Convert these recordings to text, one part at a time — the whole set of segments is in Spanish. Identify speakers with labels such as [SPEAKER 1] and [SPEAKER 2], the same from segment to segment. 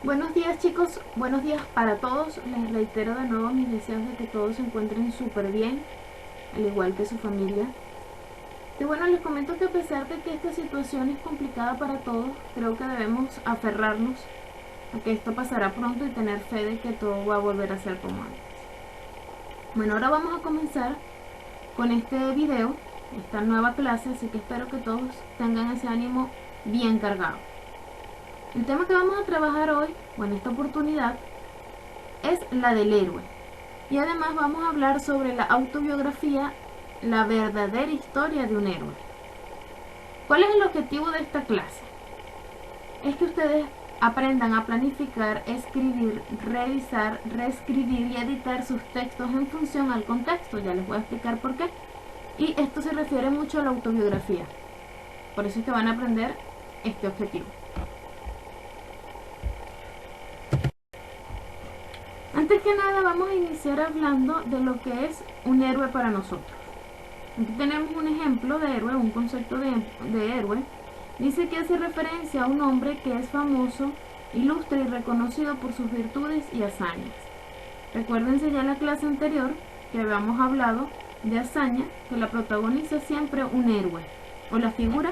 [SPEAKER 1] Buenos días chicos, buenos días para todos. Les reitero de nuevo mis deseos de que todos se encuentren súper bien, al igual que su familia. Y bueno, les comento que a pesar de que esta situación es complicada para todos, creo que debemos aferrarnos a que esto pasará pronto y tener fe de que todo va a volver a ser como antes. Bueno, ahora vamos a comenzar con este video, esta nueva clase, así que espero que todos tengan ese ánimo bien cargado. El tema que vamos a trabajar hoy, o en esta oportunidad, es la del héroe. Y además vamos a hablar sobre la autobiografía, la verdadera historia de un héroe. ¿Cuál es el objetivo de esta clase? Es que ustedes aprendan a planificar, escribir, revisar, reescribir y editar sus textos en función al contexto. Ya les voy a explicar por qué. Y esto se refiere mucho a la autobiografía. Por eso es que van a aprender este objetivo. Antes que nada vamos a iniciar hablando de lo que es un héroe para nosotros. Aquí tenemos un ejemplo de héroe, un concepto de héroe. Dice que hace referencia a un hombre que es famoso, ilustre y reconocido por sus virtudes y hazañas. Recuérdense ya en la clase anterior que habíamos hablado de hazaña, que la protagoniza siempre un héroe o la figura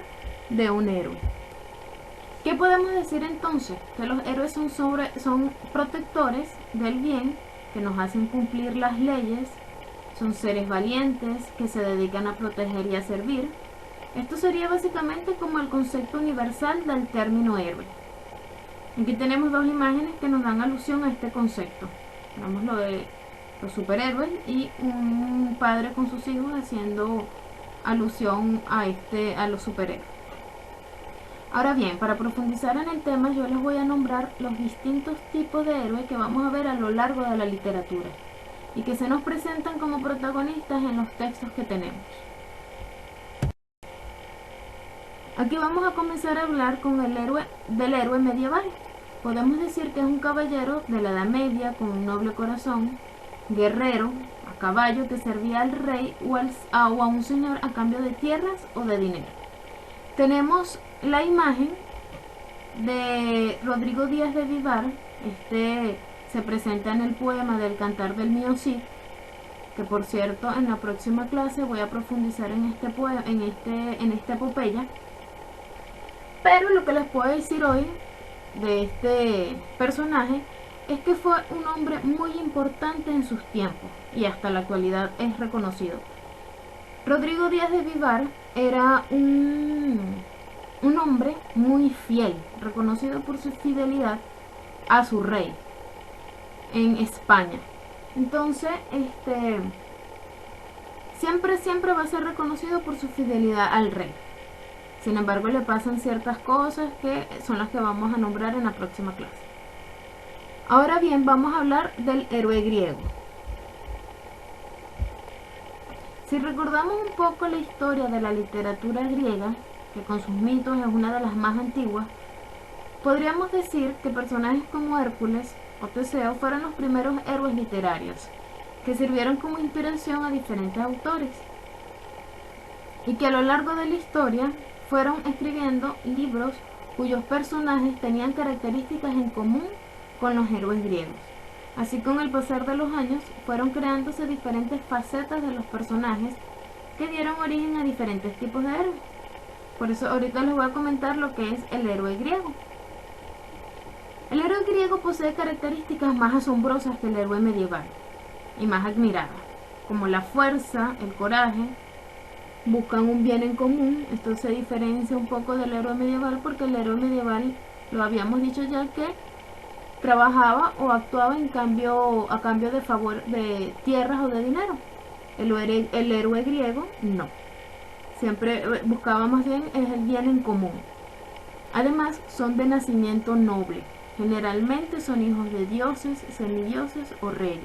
[SPEAKER 1] de un héroe. ¿Qué podemos decir entonces? Que los héroes son protectores del bien, que nos hacen cumplir las leyes, son seres valientes que se dedican a proteger y a servir. Esto sería básicamente como el concepto universal del término héroe. Aquí tenemos dos imágenes que nos dan alusión a este concepto. Tenemos lo de los superhéroes y un padre con sus hijos haciendo alusión a los superhéroes. Ahora bien, para profundizar en el tema, yo les voy a nombrar los distintos tipos de héroes que vamos a ver a lo largo de la literatura y que se nos presentan como protagonistas en los textos que tenemos. Aquí vamos a comenzar a hablar con del héroe medieval. Podemos decir que es un caballero de la Edad Media con un noble corazón, guerrero, a caballo que servía al rey o a un señor a cambio de tierras o de dinero. Tenemos la imagen de Rodrigo Díaz de Vivar. Este se presenta en el poema del Cantar del Mío Cid, que por cierto en la próxima clase voy a profundizar en esta epopeya. Pero lo que les puedo decir hoy de este personaje es que fue un hombre muy importante en sus tiempos y hasta la actualidad es reconocido. Rodrigo Díaz de Vivar era un hombre muy fiel, reconocido por su fidelidad a su rey en España. Entonces, siempre va a ser reconocido por su fidelidad al rey. Sin embargo, le pasan ciertas cosas que son las que vamos a nombrar en la próxima clase. Ahora bien, vamos a hablar del héroe griego. Si recordamos un poco la historia de la literatura griega, que con sus mitos es una de las más antiguas, podríamos decir que personajes como Hércules o Teseo fueron los primeros héroes literarios, que sirvieron como inspiración a diferentes autores, y que a lo largo de la historia fueron escribiendo libros cuyos personajes tenían características en común con los héroes griegos. Así, con el pasar de los años, fueron creándose diferentes facetas de los personajes que dieron origen a diferentes tipos de héroes. Por eso ahorita les voy a comentar lo que es el héroe griego. El héroe griego posee características más asombrosas que el héroe medieval y más admiradas, como la fuerza, el coraje. Buscan un bien en común. Esto se diferencia un poco del héroe medieval, porque el héroe medieval, lo habíamos dicho ya, que trabajaba o actuaba a cambio de favor de tierras o de dinero. El héroe griego no, siempre buscaba más bien el bien en común. Además, son de nacimiento noble, generalmente son hijos de dioses, semidioses o reyes.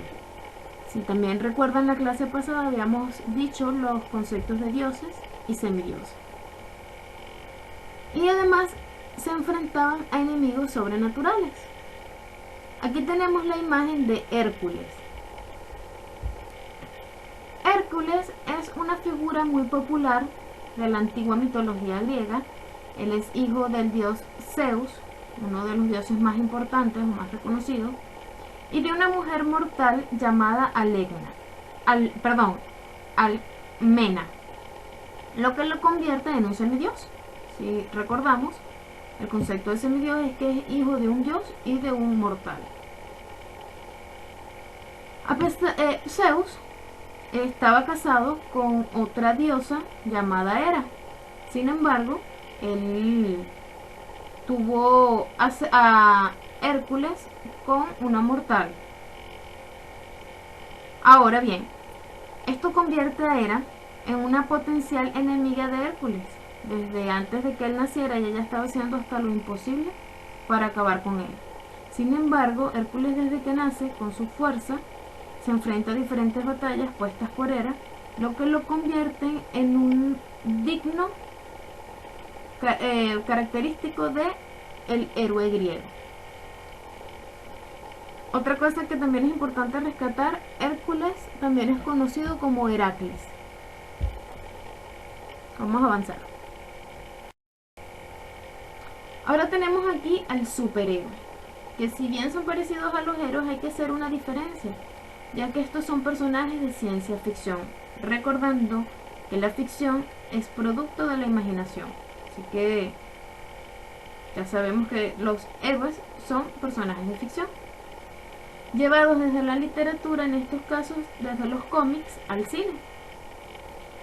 [SPEAKER 1] Si también recuerdan, la clase pasada habíamos dicho los conceptos de dioses y semidioses. Y además se enfrentaban a enemigos sobrenaturales. Aquí tenemos la imagen de Hércules. Hércules es una figura muy popular de la antigua mitología griega. Él es hijo del dios Zeus uno de los dioses más importantes o más reconocidos, y de una mujer mortal llamada Almena, lo que lo convierte en un semidios. Si recordamos, el concepto de semidios es que es hijo de un dios y de un mortal. Zeus estaba casado con otra diosa llamada Hera. Sin embargo, él tuvo a Hércules con una mortal. Ahora bien, esto convierte a Hera en una potencial enemiga de Hércules. Desde antes de que él naciera, ella ya estaba haciendo hasta lo imposible para acabar con él. Sin embargo, Hércules desde que nace, con su fuerza, se enfrenta a diferentes batallas puestas por Hera, lo que lo convierte en un digno característico de el héroe griego. Otra cosa que también es importante rescatar, Hércules también es conocido como Heracles. Vamos a avanzar. Ahora tenemos aquí al superhéroe, que si bien son parecidos a los héroes, hay que hacer una diferencia, ya que estos son personajes de ciencia ficción, recordando que la ficción es producto de la imaginación. Así que ya sabemos que los héroes son personajes de ficción, llevados desde la literatura, en estos casos desde los cómics al cine.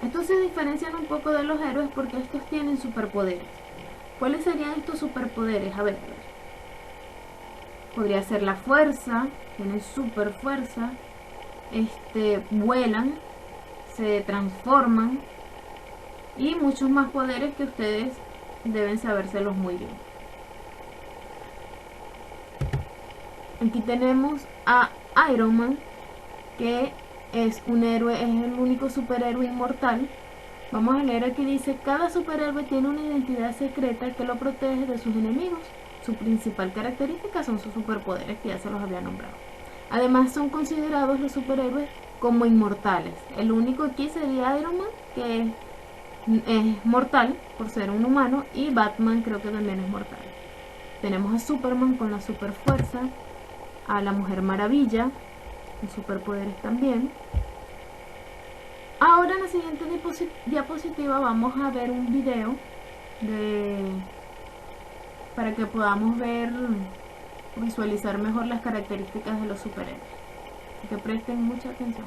[SPEAKER 1] Estos se diferencian un poco de los héroes porque estos tienen superpoderes. ¿Cuáles serían estos superpoderes? A ver. Podría ser la fuerza, tienen super fuerza, vuelan, se transforman y muchos más poderes que ustedes deben sabérselos muy bien. Aquí tenemos a Iron Man, que es un héroe, es el único superhéroe inmortal. Vamos a leer aquí, dice: cada superhéroe tiene una identidad secreta que lo protege de sus enemigos. Su principal característica son sus superpoderes, que ya se los había nombrado. Además son considerados los superhéroes como inmortales. El único aquí sería Iron Man, que es mortal por ser un humano, y Batman creo que también es mortal. Tenemos a Superman con la super fuerza, a la Mujer Maravilla con superpoderes también. Ahora en la siguiente diapositiva vamos a ver un video para que podamos visualizar mejor las características de los superhéroes. Así que presten mucha atención.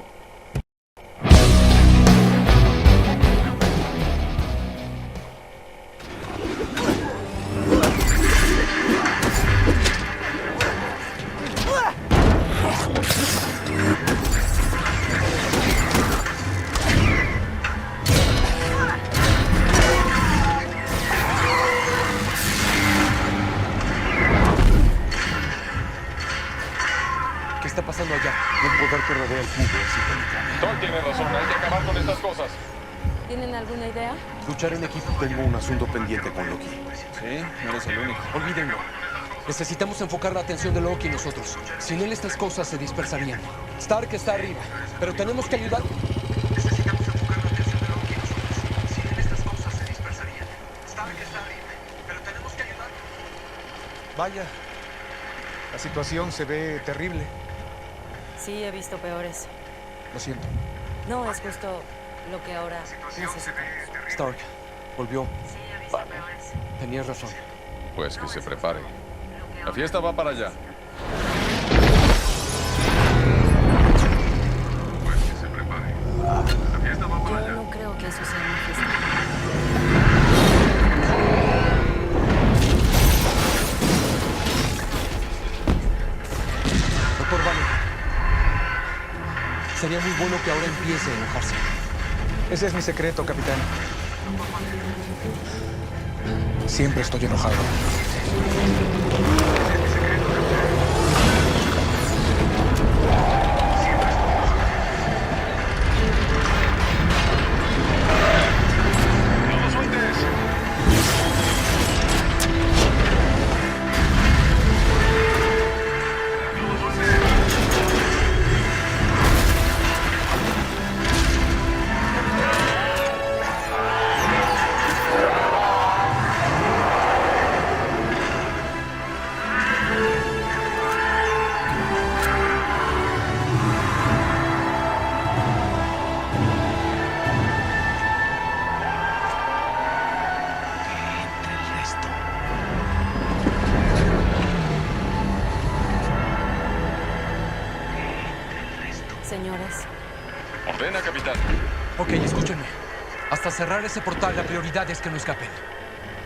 [SPEAKER 2] ¿Qué está pasando allá? Un poder que rodea el cubo es impenetrable.
[SPEAKER 3] Thor tiene razón, hay que acabar con estas cosas.
[SPEAKER 4] ¿Tienen alguna idea?
[SPEAKER 2] Luchar en equipo. Tengo un asunto pendiente con Loki.
[SPEAKER 3] Sí, no eres el único.
[SPEAKER 2] Olvídenlo. Necesitamos enfocar la atención de Loki y nosotros. Sin él estas cosas se dispersarían. Stark está arriba, pero tenemos que ayudar. Necesitamos enfocar la atención de Loki y nosotros. Sin él estas cosas se dispersarían. Stark está arriba, pero tenemos que ayudar.
[SPEAKER 5] Vaya, la situación se ve terrible.
[SPEAKER 4] Sí, he visto peores.
[SPEAKER 5] Lo siento.
[SPEAKER 4] No, es justo lo que ahora necesitamos.
[SPEAKER 2] Stark, volvió.
[SPEAKER 4] Sí, he visto peores.
[SPEAKER 2] Tenías razón.
[SPEAKER 3] Pues que se prepare. La fiesta va para allá. Pues que se prepare. La fiesta va para allá.
[SPEAKER 4] Yo no creo que eso sea una fiesta.
[SPEAKER 2] Doctor Banner. Sería muy bueno que ahora empiece a enojarse.
[SPEAKER 5] Ese es mi secreto, capitán. Siempre estoy enojado.
[SPEAKER 3] ¡No lo sueltes! ¡No lo sueltes!
[SPEAKER 4] señores.
[SPEAKER 3] Ordena, capitán.
[SPEAKER 2] Ok, escúchenme. Hasta cerrar ese portal, la prioridad es que no escapen.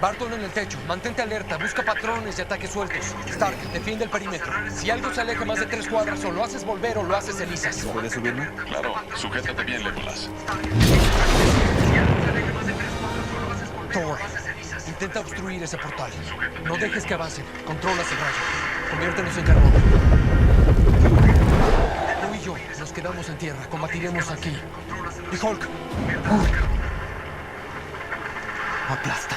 [SPEAKER 2] Barton en el techo, mantente alerta, busca patrones y ataques sueltos. Stark, defiende el perímetro. Si algo se aleja más de 3 cuadras, o lo haces volver o lo haces cenizas.
[SPEAKER 5] ¿Puedes subirme?
[SPEAKER 3] Claro, sujétate bien, Legolas.
[SPEAKER 2] Thor, intenta obstruir ese portal. No dejes que avancen. Controla ese rayo. Conviértenos en carbón. Tú y yo nos quedamos en tierra. Combatiremos aquí. Y Hulk. Aplasta.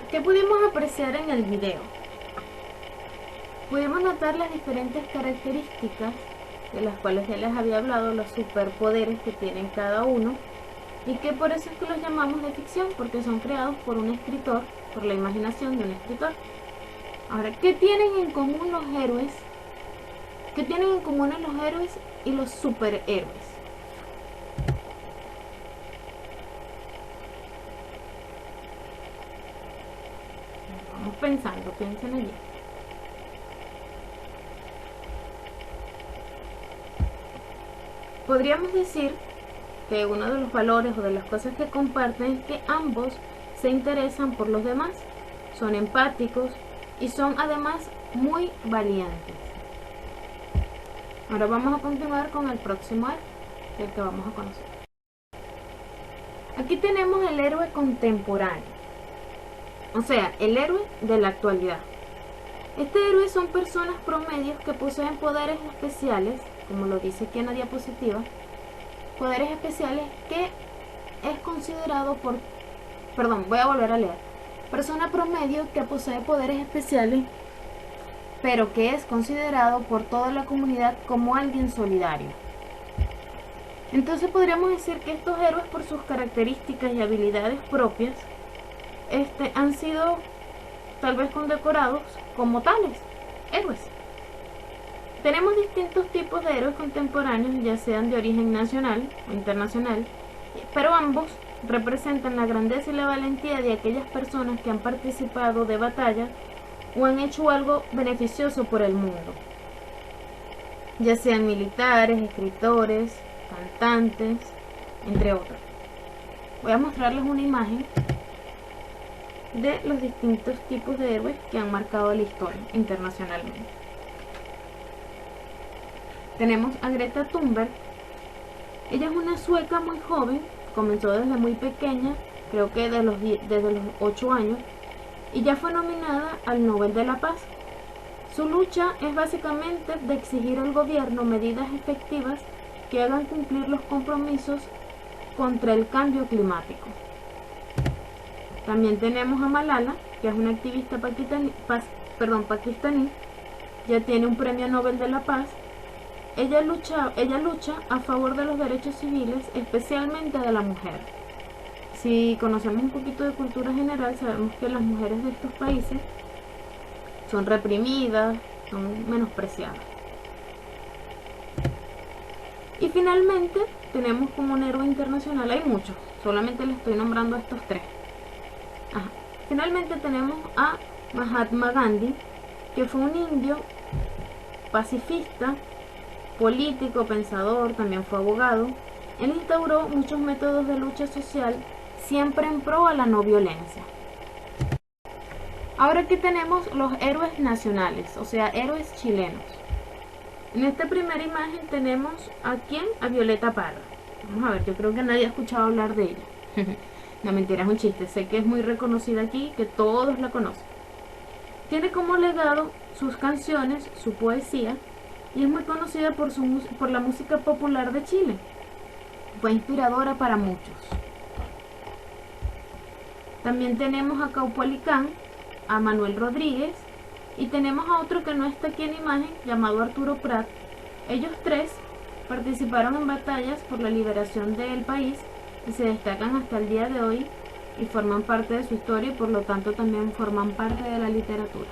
[SPEAKER 1] ¿Qué pudimos apreciar en el video? Pudimos notar las diferentes características de las cuales ya les había hablado, los superpoderes que tienen cada uno, y que por eso es que los llamamos de ficción, porque son creados por un escritor, por la imaginación de un escritor. Ahora, ¿qué tienen en común los héroes? ¿Qué tienen en común los héroes y los superhéroes? Vamos pensando, piensen allí. Podríamos decir que uno de los valores o de las cosas que comparten es que ambos se interesan por los demás, son empáticos y son además muy valientes. Ahora vamos a continuar con el próximo héroe, el que vamos a conocer. Aquí tenemos el héroe contemporáneo, o sea, el héroe de la actualidad. Este héroe son personas promedios que poseen poderes especiales, como lo dice aquí en la diapositiva, poderes especiales que es considerado por... Perdón, voy a volver a leer. Persona promedio que posee poderes especiales, pero que es considerado por toda la comunidad como alguien solidario. Entonces podríamos decir que estos héroes, por sus características y habilidades propias, han sido tal vez condecorados como tales, héroes. Tenemos distintos tipos de héroes contemporáneos, ya sean de origen nacional o internacional, pero ambos representan la grandeza y la valentía de aquellas personas que han participado de batallas o han hecho algo beneficioso por el mundo, ya sean militares, escritores, cantantes, entre otros. Voy a mostrarles una imagen de los distintos tipos de héroes que han marcado la historia internacionalmente. Tenemos a Greta Thunberg. Ella es una sueca muy joven, comenzó desde muy pequeña, creo que desde los 8 años, y ya fue nominada al Nobel de la Paz. Su lucha es básicamente de exigir al gobierno medidas efectivas que hagan cumplir los compromisos contra el cambio climático. También tenemos a Malala, que es una activista pakistaní, ya tiene un premio Nobel de la Paz. Ella lucha a favor de los derechos civiles, especialmente de la mujer. Si conocemos un poquito de cultura general, sabemos que las mujeres de estos países son reprimidas, son menospreciadas. Y finalmente tenemos como un héroe internacional, hay muchos, solamente les estoy nombrando estos tres. Finalmente tenemos a Mahatma Gandhi, que fue un indio pacifista, político, pensador, también fue abogado. Él instauró muchos métodos de lucha social, siempre en pro a la no violencia. Ahora aquí tenemos los héroes nacionales, o sea, héroes chilenos. En esta primera imagen tenemos a quién, a Violeta Parra. Vamos a ver, yo creo que nadie ha escuchado hablar de ella. No, mentira, es un chiste, sé que es muy reconocida aquí, que todos la conocen. Tiene como legado sus canciones, su poesía, y es muy conocida por la música popular de Chile. Fue inspiradora para muchos. También tenemos a Caupolicán, a Manuel Rodríguez, y tenemos a otro que no está aquí en imagen, llamado Arturo Prat. Ellos tres participaron en batallas por la liberación del país y se destacan hasta el día de hoy y forman parte de su historia y por lo tanto también forman parte de la literatura.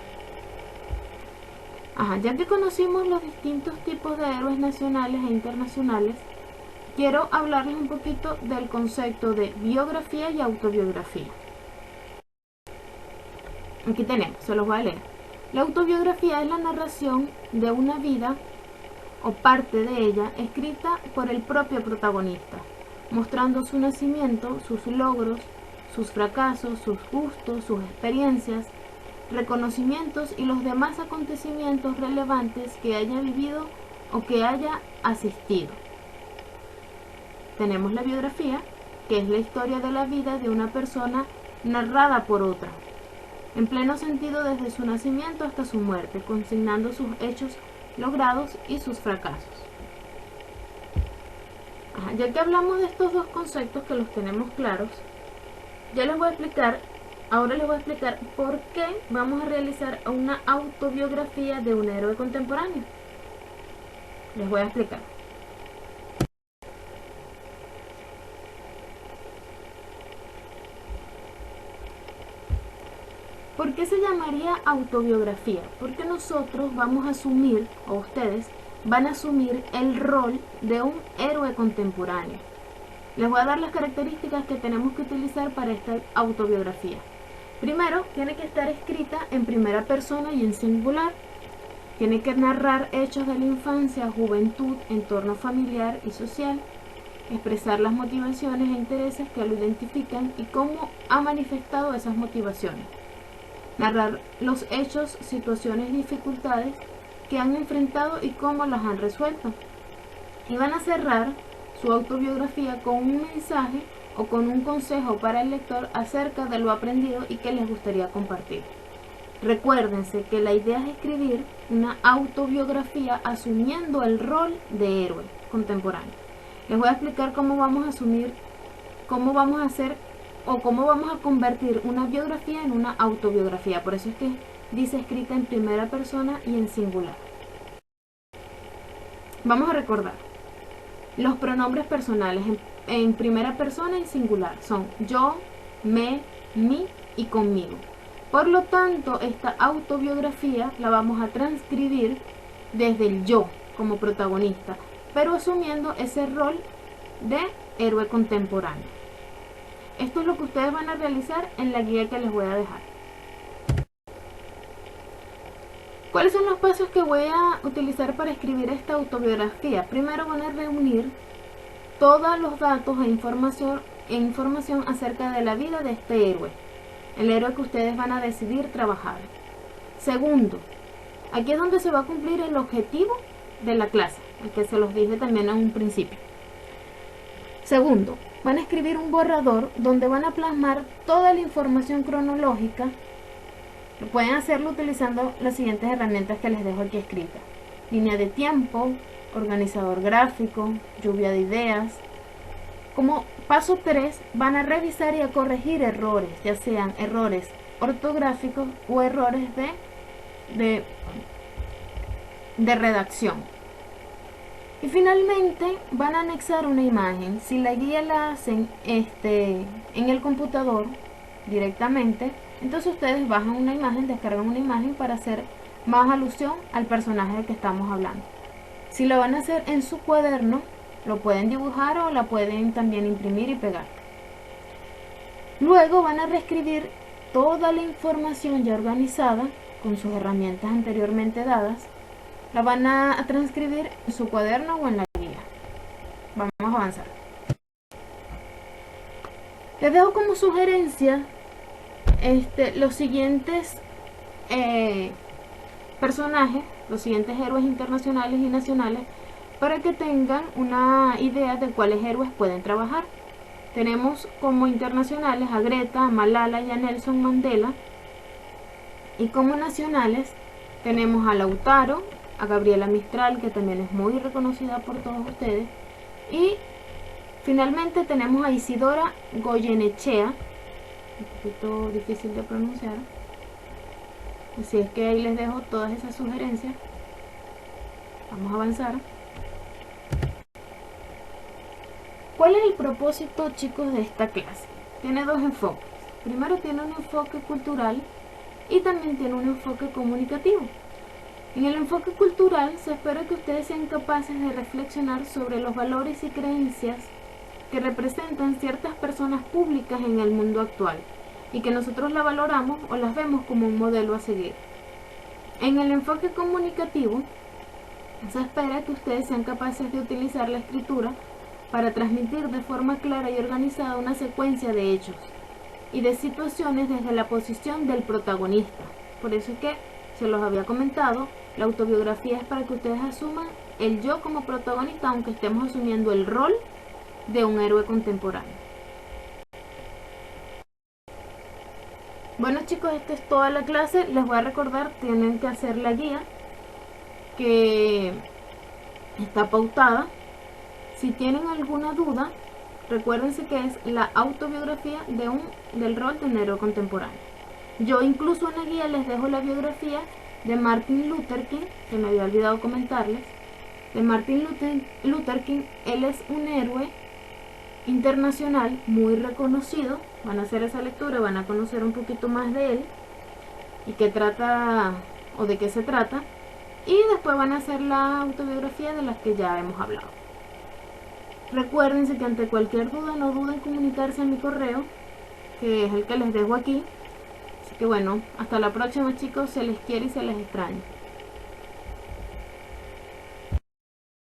[SPEAKER 1] Ya que conocimos los distintos tipos de héroes nacionales e internacionales, quiero hablarles un poquito del concepto de biografía y autobiografía. Aquí tenemos, se los voy a leer. La autobiografía es la narración de una vida o parte de ella escrita por el propio protagonista, mostrando su nacimiento, sus logros, sus fracasos, sus gustos, sus experiencias, reconocimientos y los demás acontecimientos relevantes que haya vivido o que haya asistido. Tenemos la biografía, que es la historia de la vida de una persona narrada por otra, en pleno sentido desde su nacimiento hasta su muerte, consignando sus hechos logrados y sus fracasos. Ya que hablamos de estos dos conceptos que los tenemos claros, ahora les voy a explicar por qué vamos a realizar una autobiografía de un héroe contemporáneo. Les voy a explicar. ¿Por qué se llamaría autobiografía? Porque nosotros vamos a asumir, o ustedes van a asumir el rol de un héroe contemporáneo. Les voy a dar las características que tenemos que utilizar para esta autobiografía. Primero, tiene que estar escrita en primera persona y en singular. Tiene que narrar hechos de la infancia, juventud, entorno familiar y social, expresar las motivaciones e intereses que lo identifican y cómo ha manifestado esas motivaciones. Narrar los hechos, situaciones y dificultades que han enfrentado y cómo las han resuelto. Y van a cerrar su autobiografía con un mensaje o con un consejo para el lector acerca de lo aprendido y que les gustaría compartir. Recuérdense que la idea es escribir una autobiografía asumiendo el rol de héroe contemporáneo. Les voy a explicar cómo vamos a asumir, cómo vamos a hacer o cómo vamos a convertir una biografía en una autobiografía. Por eso es que dice escrita en primera persona y en singular. Vamos a recordar. Los pronombres personales en primera persona y singular son yo, me, mi y conmigo. Por lo tanto, esta autobiografía la vamos a transcribir desde el yo como protagonista, pero asumiendo ese rol de héroe contemporáneo. Esto es lo que ustedes van a realizar en la guía que les voy a dejar. ¿Cuáles son los pasos que voy a utilizar para escribir esta autobiografía? Primero van a reunir todos los datos e información acerca de la vida de este héroe, el héroe que ustedes van a decidir trabajar. Segundo, aquí es donde se va a cumplir el objetivo de la clase, el que se los dije también en un principio. Segundo, van a escribir un borrador donde van a plasmar toda la información cronológica. Pueden hacerlo utilizando las siguientes herramientas que les dejo aquí escritas: línea de tiempo, organizador gráfico, lluvia de ideas. Como paso 3, van a revisar y a corregir errores, ya sean errores ortográficos o errores de redacción. Y finalmente van a anexar una imagen. Si la guía la hacen en el computador directamente, entonces ustedes bajan una imagen, descargan una imagen para hacer más alusión al personaje del que estamos hablando. Si lo van a hacer en su cuaderno, lo pueden dibujar o la pueden también imprimir y pegar. Luego van a reescribir toda la información ya organizada con sus herramientas anteriormente dadas, la van a transcribir en su cuaderno o en la guía. Vamos a avanzar. Les dejo como sugerencia los siguientes personajes, los siguientes héroes internacionales y nacionales, para que tengan una idea de cuáles héroes pueden trabajar. Tenemos como internacionales a Greta, a Malala y a Nelson Mandela. Y como nacionales tenemos a Lautaro, a Gabriela Mistral, que también es muy reconocida por todos ustedes. Y finalmente tenemos a Isidora Goyenechea, un poquito difícil de pronunciar. Así es que ahí les dejo todas esas sugerencias. Vamos a avanzar. ¿Cuál es el propósito, chicos, de esta clase? Tiene dos enfoques. Primero tiene un enfoque cultural y también tiene un enfoque comunicativo. En el enfoque cultural se espera que ustedes sean capaces de reflexionar sobre los valores y creencias que representan ciertas personas públicas en el mundo actual y que nosotros la valoramos o las vemos como un modelo a seguir. En el enfoque comunicativo se espera que ustedes sean capaces de utilizar la escritura para transmitir de forma clara y organizada una secuencia de hechos y de situaciones desde la posición del protagonista. Por eso es que se los había comentado, la autobiografía es para que ustedes asuman el yo como protagonista, aunque estemos asumiendo el rol de un héroe contemporáneo. Bueno, chicos, esta es toda la clase. Les voy a recordar, tienen que hacer la guía que está pautada. Si tienen alguna duda, recuérdense que es la autobiografía del rol de un héroe contemporáneo. Yo incluso en la guía les dejo la biografía de Martin Luther King, que me había olvidado comentarles. De Martin Luther King, él es un héroe internacional muy reconocido. Van a hacer esa lectura, van a conocer un poquito más de él y qué trata o de qué se trata. Y después van a hacer la autobiografía de las que ya hemos hablado. Recuérdense que ante cualquier duda no duden en comunicarse a mi correo, que es el que les dejo aquí. Así que bueno, hasta la próxima, chicos, se les quiere y se les extraña.